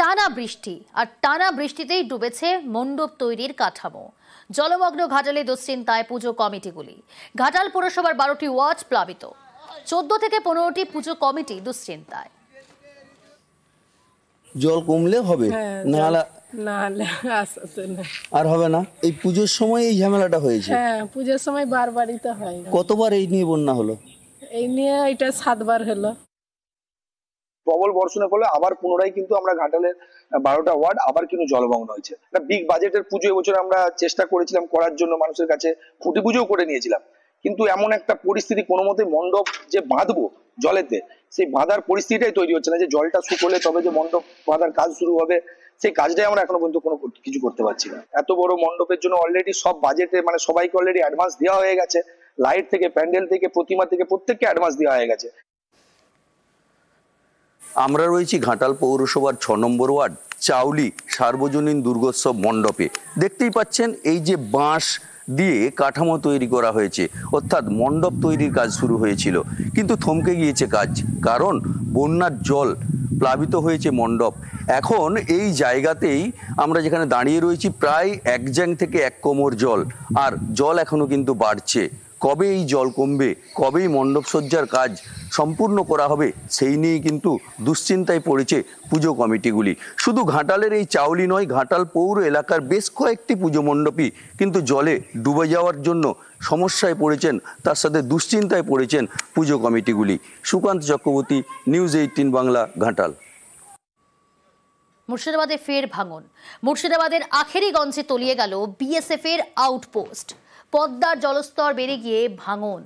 টানা বৃষ্টি আর টানা বৃষ্টিতেই ডুবেছে মণ্ডপ তৈরির কাঠামো। জলমগ্ন ঘাটালে দুশ্চিন্তায় পুজো কমিটিগুলি। ঘাটাল পৌরসভার 12টি ওয়ার্ড প্লাবিত, 14 থেকে 15টি পুজো কমিটি দুশ্চিন্তায়। জল কমলে হবে, আর হবে না। এই পুজোর সময় এই ঝামেলাটা হয়েছে। হ্যাঁ, পুজোর সময় বারবারই তো হয়। কতবার এই নিয়ে বন্যা হলো? এই নিয়ে এটা 7 বার হলো। প্রবল বর্ষণের ফলে আবার পুনরায় কিন্তু আমরা ঘাটালের 12টা ওয়ার্ড আবার কিন্তু জলমগ্ন হয়েছে। একটা বিগ বাজেটের পুজো এবছর আমরা চেষ্টা করেছিলাম করার জন্য, মানুষের কাছে খুঁটি পুজোও করে নিয়েছিলাম, কিন্তু এমন একটা পরিস্থিতি, কোনো মতে মণ্ডপ যে বাঁধবো জলেতে, সেই বাঁধার পরিস্থিতিটাই তৈরি হচ্ছে না। যে জলটা শুকোলে তবে যে মণ্ডপ বাঁধার কাজ শুরু হবে, সেই কাজটাই আমরা এখনো পর্যন্ত কোনো কিছু করতে পারছি না। এত বড় মণ্ডপের জন্য অলরেডি সব বাজেটে মানে সবাইকে অলরেডি অ্যাডভান্স দেওয়া হয়ে গেছে। লাইট থেকে, প্যান্ডেল থেকে, প্রতিমা থেকে প্রত্যেককে অ্যাডভান্স দেওয়া হয়ে গেছে। আমরা রয়েছি ঘাটাল পৌরসভার 6 নম্বর ওয়ার্ড চাউলি সার্বজনীন দুর্গোৎসব মণ্ডপে। দেখতেই পাচ্ছেন এই যে বাঁশ দিয়ে কাঠামো তৈরি করা হয়েছে, অর্থাৎ মণ্ডপ তৈরির কাজ শুরু হয়েছিল, কিন্তু থমকে গিয়েছে কাজ, কারণ বন্যার জল প্লাবিত হয়েছে মণ্ডপ। এখন এই জায়গাতেই আমরা যেখানে দাঁড়িয়ে রয়েছি প্রায় 1 জ্যাং থেকে 1 কোমর জল, আর জল এখনো কিন্তু বাড়ছে। কবে এই জল কমবে, কবেই মণ্ডপ সজ্জার কাজ সম্পূর্ণ করা হবে, সেই নিয়েই কিন্তু দুশ্চিন্তায় পড়েছে পুজো কমিটিগুলি। শুধু ঘাটালের এই চাউলি নয়, ঘাটাল পৌর এলাকার বেশ কয়েকটি পুজো মণ্ডপই কিন্তু জলে ডুবে যাওয়ার জন্য সমস্যায় পড়েছেন, তার সাথে দুশ্চিন্তায় পড়েছেন পুজো কমিটিগুলি। সুকান্ত চক্রবর্তী, নিউজ 18 বাংলা, ঘাটাল। মুর্শিদাবাদে ফের ভাঙন। মুর্শিদাবাদের আখেরিগঞ্জে তলিয়ে গেল বিএসএফ এর আউটপোস্ট। পদ্মার জলস্তর বেড়ে গিয়ে ভাঙন,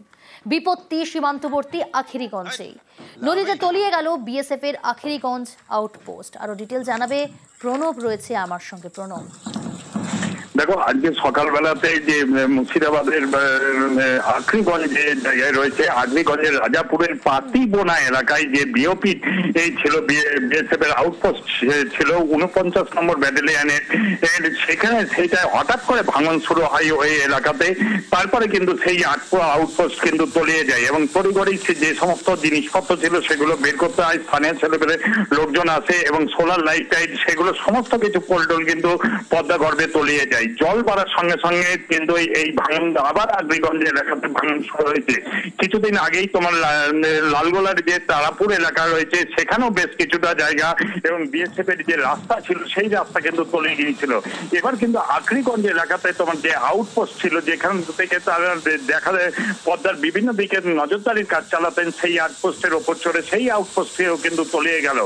বিপত্তি সীমান্তবর্তী আখেরিগঞ্জেই। নদীতে তলিয়ে গেল বিএসএফ এর আখেরিগঞ্জ আউটপোস্ট। আরো ডিটেল জানাবে প্রণব, রয়েছে আমার সঙ্গে। প্রণব, দেখো, আজকে সকালবেলাতে যে মুর্শিদাবাদের আখরিগঞ্জ যে জায়গায় রয়েছে, আখরিগঞ্জের রাজাপুরের পাতিবোনা এলাকায় যে বিওপি ছিল, বিএসএফ এর আউটপোস্ট ছিল 49 নম্বর ব্যাটালিয়নের, সেখানে সেটা হঠাৎ করে ভাঙন শুরু হয় ওই এলাকাতে। তারপরে কিন্তু সেই আউটপোস্ট কিন্তু তলিয়ে যায় এবং তড়িঘড়ি যে সমস্ত জিনিসপত্র ছিল সেগুলো বের করতে হয়। স্থানীয় ছেলেপেলে লোকজন আসে এবং সোলার লাইট টাইট সেগুলো সমস্ত কিছু পোলটোল কিন্তু পদ্মা গর্ভে তলিয়ে যায়। জল বাড়ার সঙ্গে সঙ্গে কিন্তু এই ভাঙন আবার আখরিগঞ্জ এলাকাতে ভাঙন শুরু হয়েছে। কিছুদিন আগেই তোমার লালগোলার যে তারাপুর এলাকা রয়েছে, সেখানেও বেশ কিছুটা জায়গা এবং বিএসএফ এর যে রাস্তা ছিল সেই রাস্তা কিন্তু তলিয়ে গিয়েছিল। এবার কিন্তু আখরিগঞ্জ এলাকাতে তোমার যে আউটপোস্ট ছিল, যেখান থেকে তারা দেখা যায় পদ্মার বিভিন্ন দিকে নজরদারির কাজ চালাতেন, সেই আউটপোস্টের ওপর চড়ে সেই আউটপোস্টেও কিন্তু তলিয়ে গেল।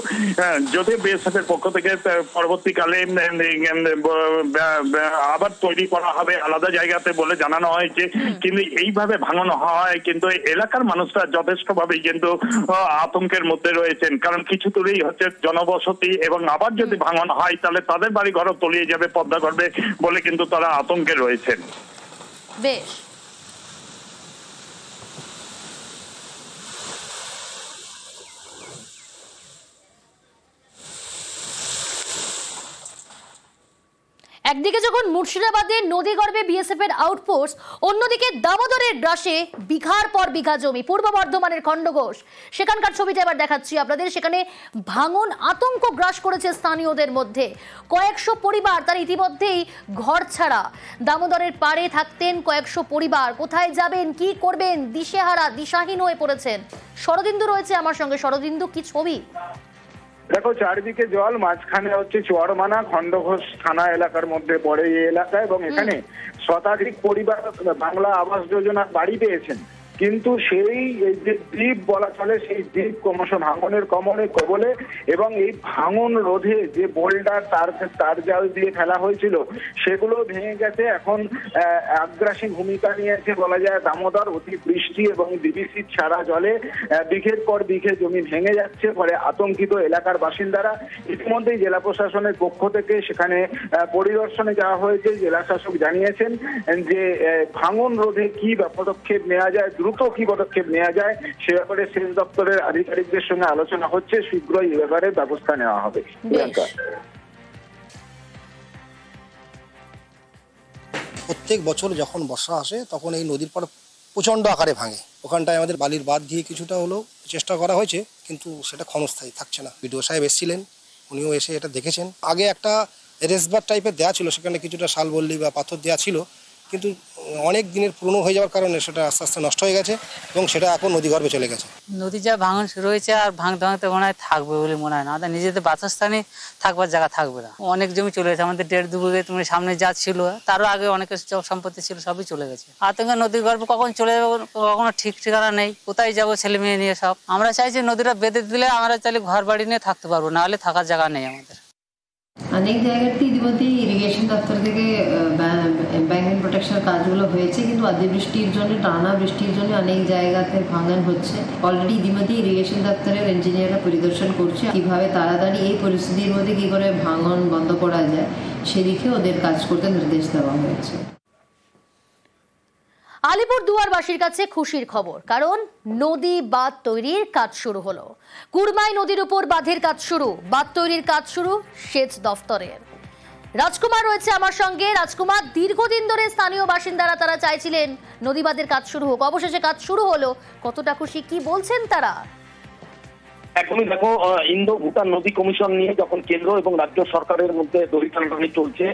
যদিও বিএসএফ এর পক্ষ থেকে পরবর্তীকালে আবার তৈরি করা হবে আলাদা জায়গাতে বলে জানানো হয়েছে, কিন্তু এইভাবে ভাঙানো হয় কিন্তু এলাকার মানুষরা যথেষ্টভাবে কিন্তু আতঙ্কের মধ্যে রয়েছেন। কারণ কিছু দূরেই হচ্ছে জনবসতি এবং আবার যদি ভাঙন হয় তাহলে তাদের বাড়ি ঘরও তলিয়ে যাবে পদ্মা গর্ভে বলে কিন্তু তারা আতঙ্কে রয়েছেন। বেশ, একদিকে যখন মুর্শিদাবাদের নদীগর্ভে বিএসএফ এর আউটপোস্ট, অন্যদিকে দামোদরের গ্রাসে বিঘার পর বিঘা জমি। পূর্ব বর্ধমানের খণ্ডঘোষ, সেখানকার ছবিটা এবার দেখাচ্ছি আপনাদের। সেখানে ভাঙন আতঙ্ক গ্রাস করেছে স্থানীয়দের মধ্যে। কয়েকশো পরিবার তার ইতিমধ্যেই ঘর ছাড়া। দামোদরের পাড়ে থাকতেন কয়েকশো পরিবার, কোথায় যাবেন, কি করবেন, দিশেহারা, দিশাহীন হয়ে পড়েছেন। শরদিন্দু রয়েছে আমার সঙ্গে। শরদিন্দু, কি ছবি? দেখো, চারদিকে জল, মাঝখানে হচ্ছে চুয়ারমানা খণ্ডঘোষ থানা এলাকার মধ্যে পড়ে এই এলাকা, এবং এখানে শতাধিক পরিবার বাংলা আবাস যোজনার বাড়ি পেয়েছেন, কিন্তু সেই যে দ্বীপ বলা চলে সেই দ্বীপ ক্রমশ ভাঙনের কবলে, এবং এই ভাঙন রোধে যে বোল্ডার তার জাল দিয়ে ফেলা হয়েছিল সেগুলো ভেঙে গেছে। এখন আগ্রাসী ভূমিকা নিয়েছে বলা যায় দামোদর। অতি বৃষ্টি এবং ডিবিসি ছাড়া জলে বিঘের পর বিঘে জমি ভেঙে যাচ্ছে, ফলে আতঙ্কিত এলাকার বাসিন্দারা। ইতিমধ্যেই জেলা প্রশাসনের পক্ষ থেকে সেখানে পরিদর্শনে যাওয়া হয়েছে। জেলা শাসক জানিয়েছেন যে ভাঙন রোধে কি পদক্ষেপ নেওয়া যায়, দ্রুত কি পদক্ষেপ নেওয়া যায় সে ব্যাপারে সেচ দপ্তরের আধিকারিকদের সঙ্গে আলোচনা হচ্ছে। শীঘ্রই এ ব্যাপারে ব্যবস্থা নেওয়া হবে। প্রত্যেক বছর যখন বর্ষা আসে তখন এই নদীর পাড় প্রচণ্ড আকারে ভাঙে। ওখানটায় আমাদের বালির বাঁধ দিয়ে কিছুটা হলেও চেষ্টা করা হয়েছে, কিন্তু সেটা ক্ষণস্থায়ী থাকছে না। বিডিও সাহেব এসেছিলেন, উনিও এসে এটা দেখেছেন। আগে একটা রেসবার টাইপের দেওয়া ছিল, সেখানে কিছুটা শালবল্লী বা পাথর দেওয়া ছিল, কিন্তু অনেক দিনের পুরনো হয়ে যাওয়ার কারণে সেটা আস্তে আস্তে নষ্ট হয়ে গেছে এবং সেটা এখন নদীগর্ভে চলে গেছে। নদী যা ভাঙন শুরু হয়েছে আর ভাঙতে ভাঙতে মনে হয় থাকবে বলে মনে হয় না, আমাদের নিজেদের বাসস্থানে থাকবার জায়গা থাকবে না। অনেক জমি চলে গেছে আমাদের, 1.5-2 বিঘে তুমি সামনে যা ছিল তারও আগে অনেক সম্পত্তি ছিল, সবই চলে গেছে। আতঙ্কে নদীর গর্ভে কখন চলে যাবে কখনো ঠিক ঠিকানা নেই, কোথায় যাবো ছেলে মেয়ে নিয়ে সব। আমরা চাইছি নদীটা বেঁধে দিলে আমরা চাইলে ঘর বাড়ি নিয়ে থাকতে পারবো, না হলে থাকার জায়গা নেই আমাদের। অনেক জায়গাতে ইতিমধ্যেই ইরিগেশন দপ্তর থেকে ব্যাঙ্ক প্রোটেকশন কাজগুলো হয়েছে, কিন্তু অতিবৃষ্টির জন্য, টানা বৃষ্টির জন্য অনেক জায়গাতে ভাঙন হচ্ছে। অলরেডি ইতিমধ্যে ইরিগেশন দপ্তরের ইঞ্জিনিয়াররা পরিদর্শন করছে কিভাবে তাড়াতাড়ি এই পরিস্থিতির মধ্যে কি করে ভাঙন বন্ধ করা যায়, সেদিকে ওদের কাজ করতে নির্দেশ দেওয়া হয়েছে। আলিপুরদুয়ারবাসীর কাছে খুশির খবর, কারণ নদী বাঁধ তৈরির কাজ শুরু হলো। কুরমাই নদীর উপর বাঁধের কাজ শুরু, বাঁধ তৈরির কাজ শুরু সেচ দফতরের। রাজকুমার রয়েছে আমার সঙ্গে। রাজকুমার, দীর্ঘদিন ধরে স্থানীয় বাসিন্দারা তারা চাইছিলেন নদী বাঁধের কাজ শুরু হোক, অবশেষে কাজ শুরু হলো, কতটা খুশি, কি বলছেন তারা? একদমই দেখো, ইন্দো ভুটান নদী কমিশন নিয়ে যখন কেন্দ্র এবং রাজ্য সরকারের মধ্যে দড়িটানাটানি চলছে,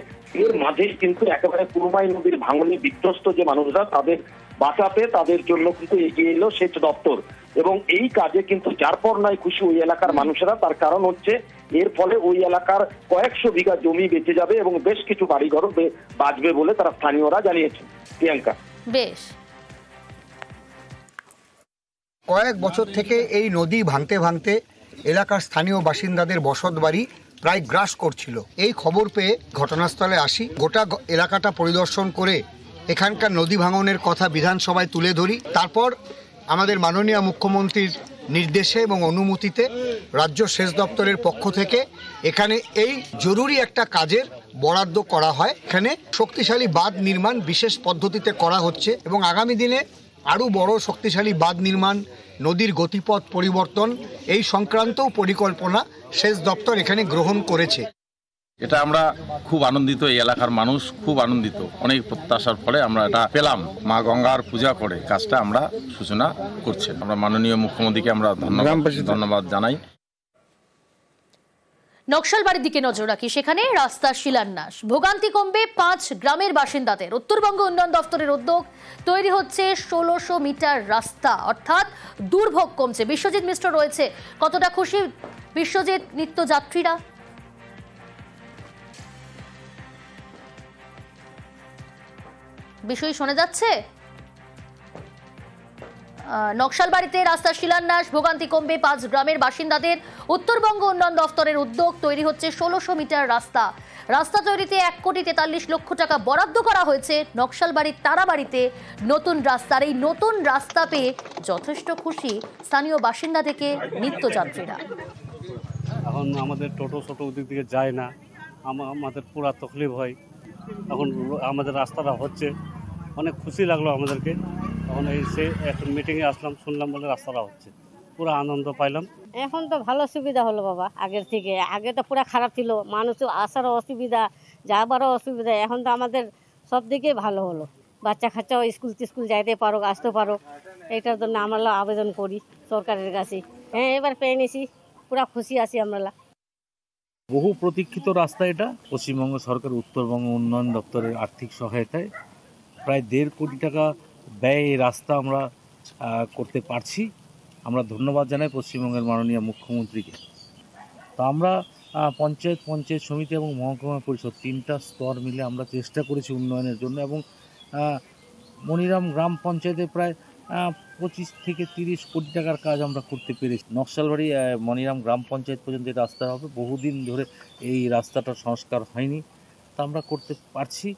এর মাঝে কিন্তু একেবারে কুরমাই নদীর ভাঙনে বিধ্বস্ত যে মানুষরা, তাদের বাঁচাতে তাদের জন্য কিন্তু এগিয়ে এলো সেচ দপ্তর। এবং এই কাজে কিন্তু যার পর নয় খুশি ওই এলাকার মানুষেরা। তার কারণ হচ্ছে এর ফলে ওই এলাকার কয়েকশো বিঘা জমি বেঁচে যাবে এবং বেশ কিছু বাড়িঘরও বাঁচবে বলে তারা স্থানীয়রা জানিয়েছেন। প্রিয়াঙ্কা, বেশ কয়েক বছর থেকে এই নদী ভাঙতে ভাঙতে এলাকার স্থানীয় বাসিন্দাদের বসত বাড়ি প্রায় গ্রাস করছিল। এই খবর পেয়ে ঘটনাস্থলে আসি, গোটা এলাকাটা পরিদর্শন করে এখানকার নদী ভাঙনের কথা বিধানসভায় তুলে ধরি। তারপর আমাদের মাননীয় মুখ্যমন্ত্রীর নির্দেশে এবং অনুমতিতে রাজ্য সেচ দপ্তরের পক্ষ থেকে এখানে এই জরুরি একটা কাজের বরাদ্দ করা হয়। এখানে শক্তিশালী বাঁধ নির্মাণ বিশেষ পদ্ধতিতে করা হচ্ছে এবং আগামী দিনে আরও বড় শক্তিশালী বাঁধ নির্মাণ, নদীর গতিপথ পরিবর্তন, এই সংক্রান্তও পরিকল্পনা সেচ দপ্তর এখানে গ্রহণ করেছে। এটা আমরা খুব আনন্দিত, এই এলাকার মানুষ খুব আনন্দিত। অনেক প্রত্যাশার ফলে আমরা এটা পেলাম। মা গঙ্গার পূজা করে কাজটা আমরা সূচনা করছি। আমরা মাননীয় মুখ্যমন্ত্রীকে আমরা ধন্যবাদ জানাই। নকশালবাড়ির দিকে নজর রাখি, সেখানে রাস্তার শিলান্যাস, ভোগান্তি কমবে 5 গ্রামের বাসিন্দাদের। উত্তরবঙ্গ উন্নয়ন দপ্তরের উদ্যোগ, তৈরি হচ্ছে 1600 মিটার রাস্তা, অর্থাৎ দুর্ভোগ কমছে। বিশ্বজিৎ মিশ্র রয়েছে, কতটা খুশি বিশ্বজিৎ নিত্যযাত্রীরা? বিষয় শোনা যাচ্ছে। নকশালবাড়িতে রাস্তার শিলান্যাস, ভোগান্তি কমবে 5 গ্রামের বাসিন্দাদের। উত্তরবঙ্গ উন্নয়ন দফতরের উদ্যোগ, তৈরি হচ্ছে 1600 মিটার রাস্তা। রাস্তা তৈরিতে 1,43 লক্ষ টাকা বরাদ্দ করা হয়েছে। নকশালবাড়ির তারাবাড়িতে নতুন রাস্তার এই নতুন রাস্তা পেয়ে যথেষ্ট খুশি স্থানীয় বাসিন্দা থেকে নিত্যযাত্রীরা। এখন আমাদের টোটো ওদিক দিকে যায় না, আমাদের পুরা তকলিফ হয়। এখন আমাদের রাস্তাটা হচ্ছে, অনেক খুশি লাগলো আমাদেরকে। তখন এখন মিটিংয়ে আসলাম, শুনলাম বলে রাস্তাটা হচ্ছে, পুরো আনন্দ পাইলাম। এখন তো ভালো সুবিধা হলো বাবা, আগের থেকে। আগে তো পুরো খারাপ ছিল, মানুষ আসারও অসুবিধা, যাবারও অসুবিধা। এখন তো আমাদের সব দিকে ভালো হলো, বাচ্চা কাচ্চাও স্কুল যাইতে পারো, আসতে পারো। এইটার জন্য আমরা আবেদন করি সরকারের কাছে। হ্যাঁ, এবার পেয়ে নিছি, পুরো খুশি আছি আমরা। বহু প্রতীক্ষিত রাস্তা এটা। পশ্চিমবঙ্গ সরকার উত্তরবঙ্গ উন্নয়ন দপ্তরের আর্থিক সহায়তায় প্রায় 1.5 কোটি টাকা ব্যয় এই রাস্তা আমরা করতে পারছি। আমরা ধন্যবাদ জানাই পশ্চিমবঙ্গের মাননীয় মুখ্যমন্ত্রীকে। তো আমরা পঞ্চায়েত সমিতি এবং মহকুমা পরিষদ 3টা স্তর মিলে আমরা চেষ্টা করেছি উন্নয়নের জন্য। এবং মনিরাম গ্রাম পঞ্চায়েতে প্রায় 25 থেকে 30 কোটি টাকার কাজ আমরা করতে পেরেছি। নকশালবাড়ি মনিরাম গ্রাম পঞ্চায়েত পর্যন্ত এই রাস্তা হবে। বহুদিন ধরে এই রাস্তাটা সংস্কার হয়নি, তা আমরা করতে পারছি।